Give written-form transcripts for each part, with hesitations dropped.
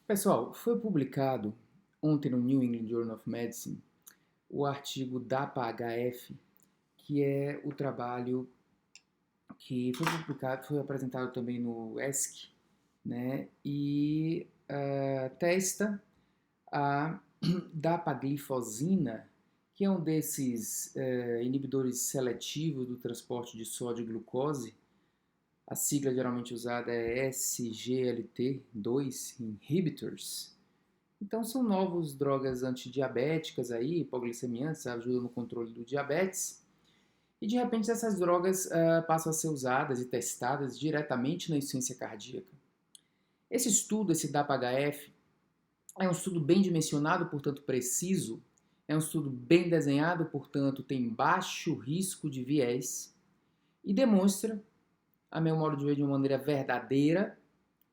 Pessoal, foi publicado ontem no New England Journal of Medicine o artigo DAPA-HF, que é o trabalho que foi publicado, foi apresentado também no ESC, né? E testa a dapaglifosina, que é um desses inibidores seletivos do transporte de sódio e glucose. A sigla geralmente usada é SGLT2 inhibitors. Então são novas drogas antidiabéticas aí, hipoglicemiantes, ajudam no controle do diabetes. E de repente essas drogas passam a ser usadas e testadas diretamente na insuficiência cardíaca. Esse estudo, esse DAPA-HF, é um estudo bem dimensionado, portanto preciso. É um estudo bem desenhado, portanto tem baixo risco de viés. E demonstra, a meu modo de ver, de uma maneira verdadeira.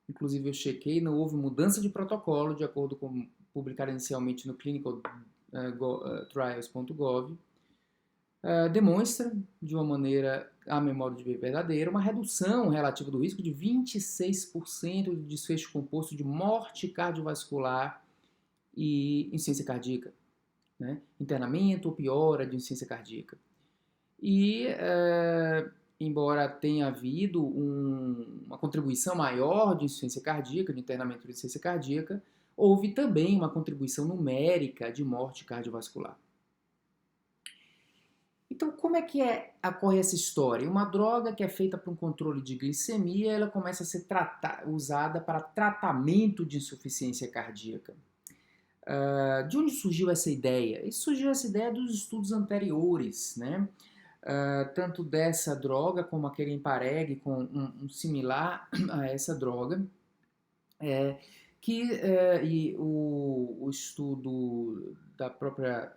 Inclusive eu chequei, não houve mudança de protocolo, de acordo com publicado inicialmente no clinicaltrials.gov. Demonstra, de uma maneira, a memória de ver verdadeira, uma redução relativa do risco de 26% de desfecho composto de morte cardiovascular e insuficiência cardíaca, né? Internamento ou piora de insuficiência cardíaca. E embora tenha havido uma contribuição maior de insuficiência cardíaca, de internamento de insuficiência cardíaca, houve também uma contribuição numérica de morte cardiovascular. Então, como é que ocorre essa história? Uma droga que é feita para um controle de glicemia, ela começa a ser usada para tratamento de insuficiência cardíaca. De onde surgiu essa ideia? Surgiu essa ideia dos estudos anteriores, né? Tanto dessa droga como aquele Empareg, com um similar a essa droga, e o estudo da própria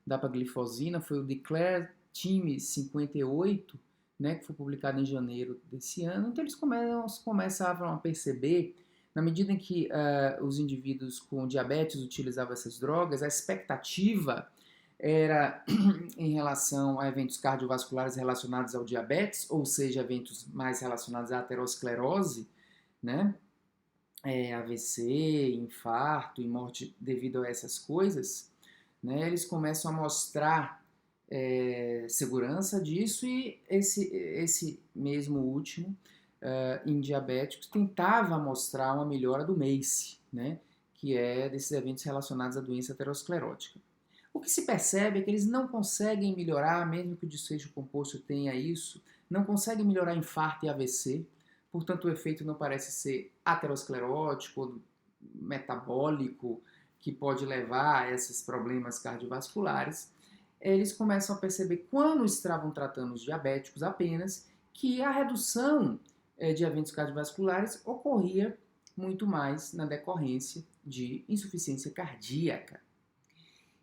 dapaglifosina foi o Declare Team 58, né, que foi publicado em janeiro desse ano. Então eles começavam a perceber, na medida em que os indivíduos com diabetes utilizavam essas drogas, a expectativa era em relação a eventos cardiovasculares relacionados ao diabetes, ou seja, eventos mais relacionados à aterosclerose, né? AVC, infarto e morte devido a essas coisas, né? Eles começam a mostrar segurança disso, e esse mesmo último, em diabéticos, tentava mostrar uma melhora do MACE, né? Que é desses eventos relacionados à doença aterosclerótica. O que se percebe é que eles não conseguem melhorar, mesmo que o desfecho composto tenha isso, não conseguem melhorar infarto e AVC, portanto o efeito não parece ser aterosclerótico ou metabólico, que pode levar a esses problemas cardiovasculares. Eles começam a perceber, quando estavam tratando os diabéticos apenas, que a redução de eventos cardiovasculares ocorria muito mais na decorrência de insuficiência cardíaca.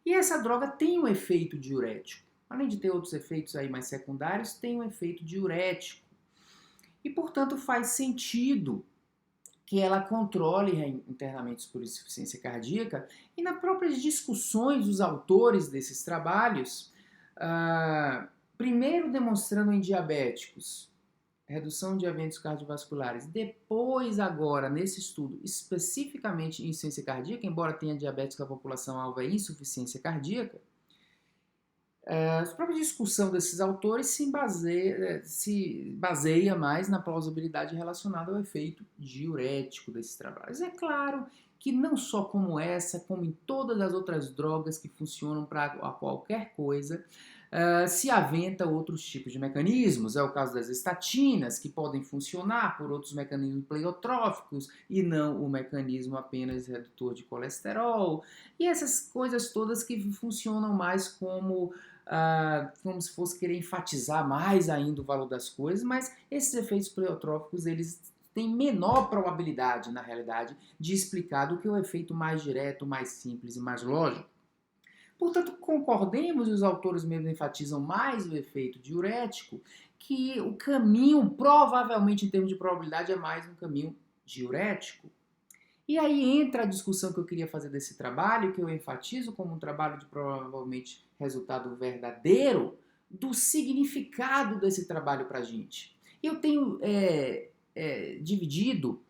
E essa droga tem um efeito diurético. Além de ter outros efeitos aí mais secundários, tem um efeito diurético. E, portanto, faz sentido que ela controle internamentos por insuficiência cardíaca. E nas próprias discussões dos autores desses trabalhos, primeiro demonstrando em diabéticos redução de eventos cardiovasculares, depois agora nesse estudo especificamente em insuficiência cardíaca, embora tenha diabetes que a população alvo é insuficiência cardíaca, a própria discussão desses autores se baseia mais na plausibilidade relacionada ao efeito diurético desses trabalhos. É claro que não só como essa, como em todas as outras drogas que funcionam para qualquer coisa, se aventa outros tipos de mecanismos. É o caso das estatinas, que podem funcionar por outros mecanismos pleiotróficos e não o mecanismo apenas redutor de colesterol. E essas coisas todas que funcionam mais como se fosse querer enfatizar mais ainda o valor das coisas, mas esses efeitos pleiotróficos, eles têm menor probabilidade, na realidade, de explicar do que o efeito mais direto, mais simples e mais lógico. Portanto, concordemos, e os autores mesmo enfatizam mais o efeito diurético, que o caminho, provavelmente em termos de probabilidade, é mais um caminho diurético. E aí entra a discussão que eu queria fazer desse trabalho, que eu enfatizo como um trabalho de provavelmente resultado verdadeiro, do significado desse trabalho para a gente. Eu tenho dividido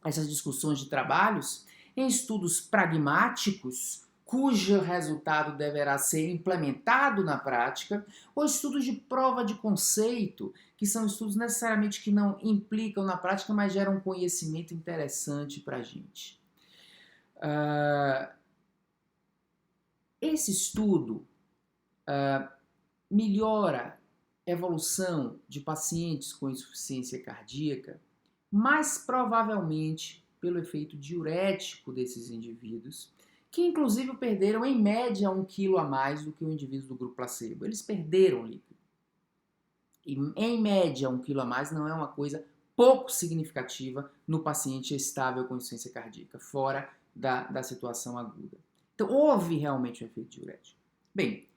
essas discussões de trabalhos em estudos pragmáticos, cujo resultado deverá ser implementado na prática, ou estudos de prova de conceito, que são estudos necessariamente que não implicam na prática, mas geram um conhecimento interessante para a gente. Esse estudo melhora a evolução de pacientes com insuficiência cardíaca, mais provavelmente pelo efeito diurético desses indivíduos, que inclusive perderam em média 1 quilo a mais do que o indivíduo do grupo placebo. Eles perderam líquido. E em média 1 quilo a mais não é uma coisa pouco significativa no paciente estável com insuficiência cardíaca, fora da situação aguda. Então houve realmente um efeito diurético. Bem,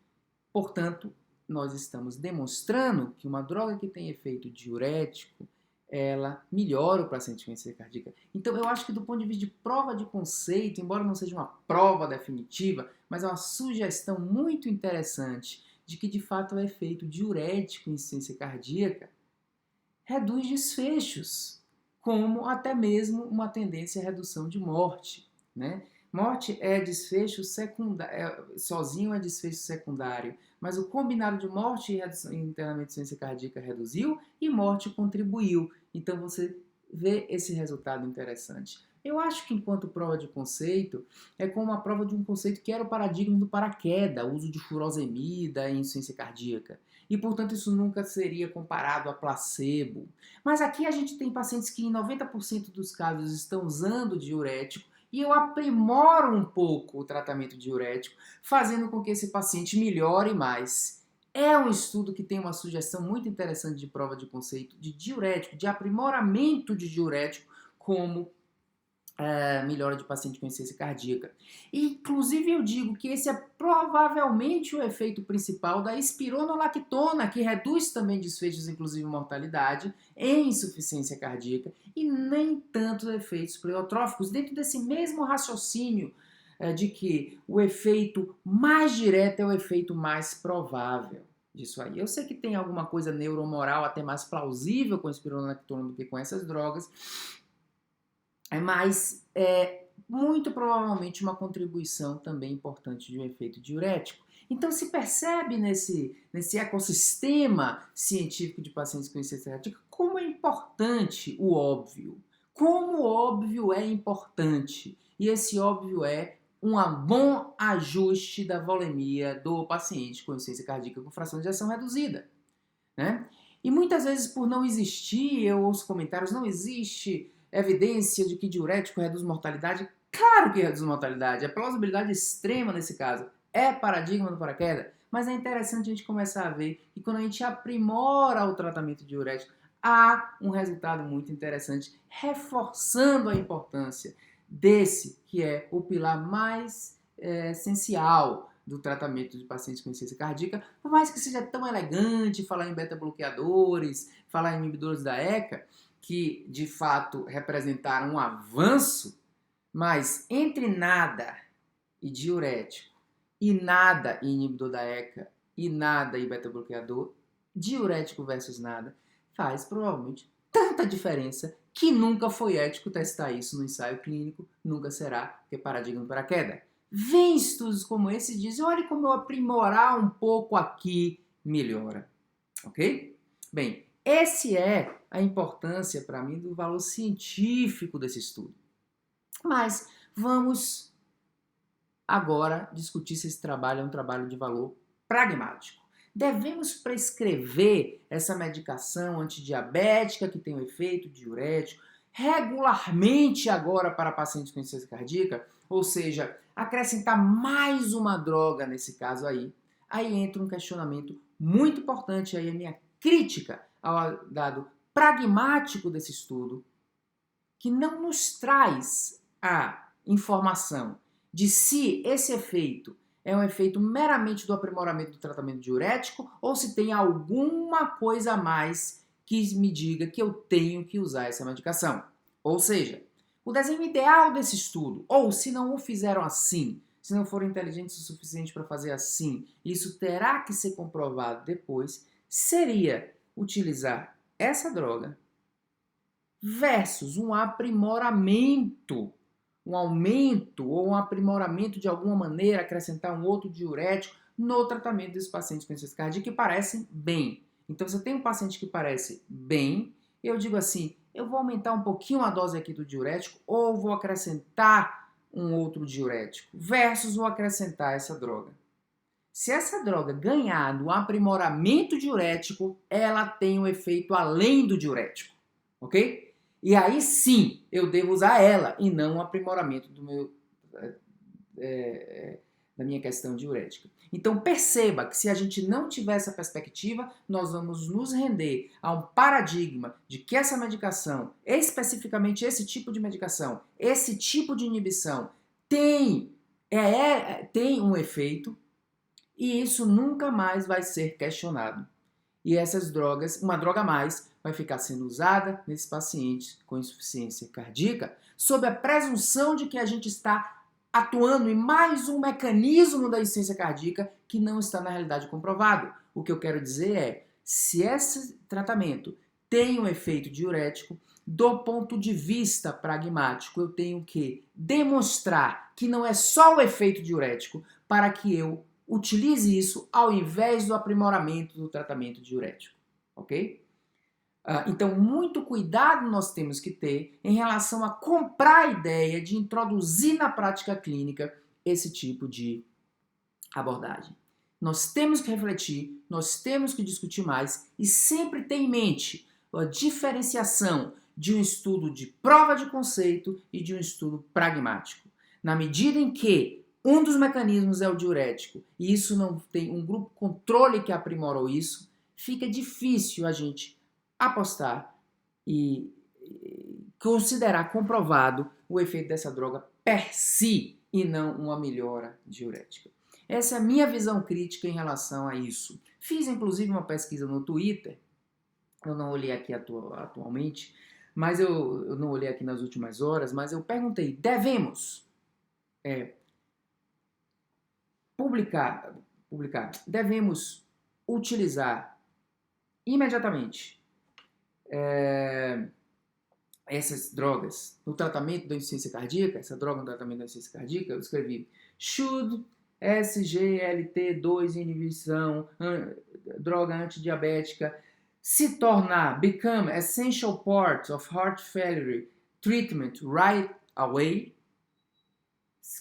portanto, nós estamos demonstrando que uma droga que tem efeito diurético, ela melhora o paciente com insuficiência cardíaca. Então, eu acho que do ponto de vista de prova de conceito, embora não seja uma prova definitiva, mas é uma sugestão muito interessante de que, de fato, o efeito diurético em insuficiência cardíaca reduz desfechos, como até mesmo uma tendência à redução de morte, né? Morte é desfecho secundário, sozinho é desfecho secundário, mas o combinado de morte e internamento de insuficiência cardíaca reduziu e morte contribuiu. Então você vê esse resultado interessante. Eu acho que enquanto prova de conceito, é como uma prova de um conceito que era o paradigma do paraquedas, o uso de furosemida em insuficiência cardíaca. E, portanto, isso nunca seria comparado a placebo. Mas aqui a gente tem pacientes que em 90% dos casos estão usando diurético, e eu aprimoro um pouco o tratamento diurético, fazendo com que esse paciente melhore mais. É um estudo que tem uma sugestão muito interessante de prova de conceito de diurético, de aprimoramento de diurético como melhora de paciente com insuficiência cardíaca. Inclusive eu digo que esse é provavelmente o efeito principal da espironolactona, que reduz também desfechos, inclusive mortalidade, em insuficiência cardíaca, e nem tanto efeitos pleiotróficos, dentro desse mesmo raciocínio de que o efeito mais direto é o efeito mais provável disso aí. Eu sei que tem alguma coisa neuromoral até mais plausível com a espironolactona do que com essas drogas, mas é muito provavelmente uma contribuição também importante de um efeito diurético. Então se percebe nesse ecossistema científico de pacientes com insuficiência cardíaca como é importante o óbvio. Como o óbvio é importante. E esse óbvio é um bom ajuste da volemia do paciente com insuficiência cardíaca com fração de ejeção reduzida, né? E muitas vezes por não existir, eu ouço comentários, não existe evidência de que diurético reduz mortalidade. Claro que reduz mortalidade, é plausibilidade extrema nesse caso, é paradigma do paraquedas, mas é interessante a gente começar a ver que quando a gente aprimora o tratamento diurético, há um resultado muito interessante, reforçando a importância desse, que é o pilar mais essencial do tratamento de pacientes com insuficiência cardíaca, por mais que seja tão elegante falar em beta-bloqueadores, falar em inibidores da ECA, que de fato representaram um avanço, mas entre nada e diurético, e nada e inibidor da ECA, e nada e beta-bloqueador, diurético versus nada, faz provavelmente tanta diferença que nunca foi ético testar isso no ensaio clínico, nunca será, porque é paradigma para queda. Vem estudos como esse e diz, olha como eu aprimorar um pouco aqui, melhora. Ok? Bem, essa é a importância para mim do valor científico desse estudo. Mas vamos agora discutir se esse trabalho é um trabalho de valor pragmático. Devemos prescrever essa medicação antidiabética que tem um efeito diurético regularmente agora para pacientes com insuficiência cardíaca? Ou seja, acrescentar mais uma droga nesse caso aí. Aí entra um questionamento muito importante, aí a minha crítica ao dado pragmático desse estudo, que não nos traz a informação de se esse efeito é um efeito meramente do aprimoramento do tratamento diurético ou se tem alguma coisa a mais que me diga que eu tenho que usar essa medicação. Ou seja, o desenho ideal desse estudo, ou se não o fizeram assim, se não foram inteligentes o suficiente para fazer assim, isso terá que ser comprovado depois, seria utilizar essa droga versus um aprimoramento, um aumento ou um aprimoramento de alguma maneira, acrescentar um outro diurético no tratamento desses pacientes com insuficiência cardíaca que parecem bem. Então, você tem um paciente que parece bem, eu digo assim, eu vou aumentar um pouquinho a dose aqui do diurético ou vou acrescentar um outro diurético, versus vou acrescentar essa droga. Se essa droga ganhar no aprimoramento diurético, ela tem um efeito além do diurético, ok? E aí sim, eu devo usar ela e não o aprimoramento do meu, da minha questão diurética. Então perceba que se a gente não tiver essa perspectiva, nós vamos nos render a um paradigma de que essa medicação, especificamente esse tipo de medicação, esse tipo de inibição, tem um efeito, e isso nunca mais vai ser questionado. E essas drogas, uma droga a mais, vai ficar sendo usada nesses pacientes com insuficiência cardíaca, sob a presunção de que a gente está atuando em mais um mecanismo da insuficiência cardíaca que não está na realidade comprovado. O que eu quero dizer é, se esse tratamento tem um efeito diurético, do ponto de vista pragmático, eu tenho que demonstrar que não é só o efeito diurético para que eu utilize isso ao invés do aprimoramento do tratamento diurético, ok? Então, muito cuidado nós temos que ter em relação a comprar a ideia de introduzir na prática clínica esse tipo de abordagem. Nós temos que refletir, nós temos que discutir mais e sempre ter em mente a diferenciação de um estudo de prova de conceito e de um estudo pragmático. Na medida em que um dos mecanismos é o diurético e isso não tem um grupo controle que aprimorou isso, fica difícil a gente apostar e considerar comprovado o efeito dessa droga per si e não uma melhora diurética. Essa é a minha visão crítica em relação a isso. Fiz inclusive uma pesquisa no Twitter, eu não olhei aqui atualmente, mas eu não olhei aqui nas últimas horas, mas eu perguntei, devemos devemos utilizar imediatamente essas drogas no tratamento da insuficiência cardíaca, essa droga no tratamento da insuficiência cardíaca, eu escrevi should SGLT2 inibição, droga antidiabética, se tornar, become essential part of heart failure treatment right away.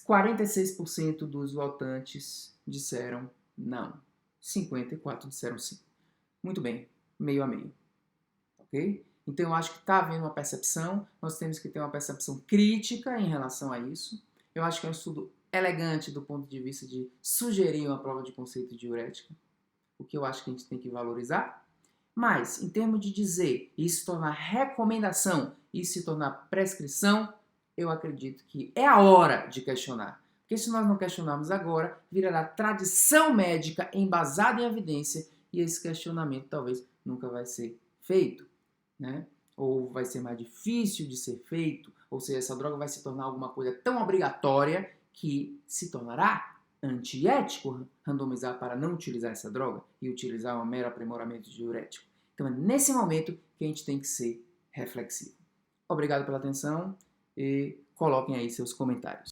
46% dos votantes disseram não. 54% disseram sim. Muito bem, meio a meio. Ok? Então eu acho que está havendo uma percepção, nós temos que ter uma percepção crítica em relação a isso. Eu acho que é um estudo elegante do ponto de vista de sugerir uma prova de conceito diurética, o que eu acho que a gente tem que valorizar. Mas, em termos de dizer isso se tornar recomendação e se tornar prescrição, eu acredito que é a hora de questionar. Porque se nós não questionarmos agora, virará tradição médica embasada em evidência e esse questionamento talvez nunca vai ser feito, né? Ou vai ser mais difícil de ser feito, ou seja, essa droga vai se tornar alguma coisa tão obrigatória que se tornará antiético randomizar para não utilizar essa droga e utilizar um mero aprimoramento diurético. Então é nesse momento que a gente tem que ser reflexivo. Obrigado pela atenção e coloquem aí seus comentários.